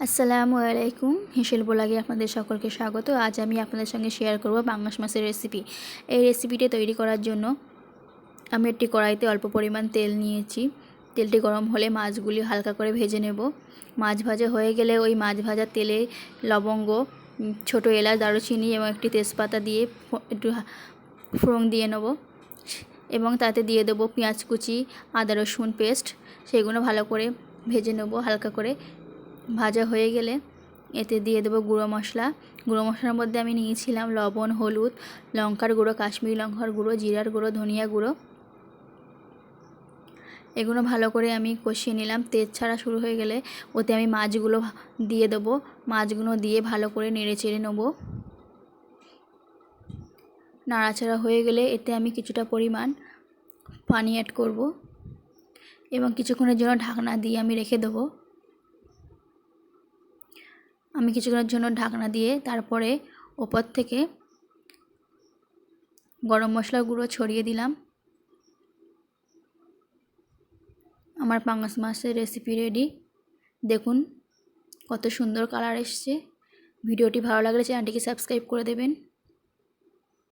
আসসালামু আলাইকুম। হেসেল ব্লগে আপনাদের সকলকে স্বাগত। আজ আমি আপনাদের সঙ্গে শেয়ার করব পাঙ্গাস মাছের রেসিপি। এই রেসিপিটি তৈরি করার জন্য আমি একটি কড়াইতে অল্প পরিমাণ তেল নিয়েছি। তেলটি গরম হলে মাছগুলি হালকা করে ভেজে নেব। মাছ ভাজা হয়ে গেলে ওই মাছ ভাজার তেলে লবঙ্গ, ছোটো এলাচ, দারুচিনি এবং একটি তেজপাতা দিয়ে একটু ফোড়ন দিয়ে নেব এবং তাতে দিয়ে দেবো পেঁয়াজ কুচি, আদা রসুন পেস্ট। সেগুলো ভালো করে ভেজে নেব। হালকা করে ভাজা হয়ে গেলে এতে দিয়ে দেবো গুঁড়ো মশলা। গুঁড়ো মশলার মধ্যে আমি নিয়েছিলাম লবণ, হলুদ, লঙ্কার গুঁড়ো, কাশ্মীরি লঙ্কার গুঁড়ো, জিরার গুঁড়ো, ধনিয়া গুঁড়ো। এগুলো ভালো করে আমি কষিয়ে নিলাম। তেল ছাড়া শুরু হয়ে গেলে ওতে আমি মাছগুলো দিয়ে দেবো। মাছগুলো দিয়ে ভালো করে নেড়ে চেড়ে নেব। নাড়াচাড়া হয়ে গেলে এতে আমি কিছুটা পরিমাণ পানি অ্যাড করব এবং কিছুক্ষণের জন্য ঢাকনা দিয়ে আমি রেখে দেবো। আমি কিছুক্ষণের জন্য ঢাকনা দিয়ে তারপরে ওপর থেকে গরম মশলা গুঁড়ো ছড়িয়ে দিলাম। আমার পাঙ্গাস মাছের রেসিপি রেডি। দেখুন কত সুন্দর কালার এসছে। ভিডিওটি ভালো লাগলে চ্যানেলটিকে সাবস্ক্রাইব করে দেবেন।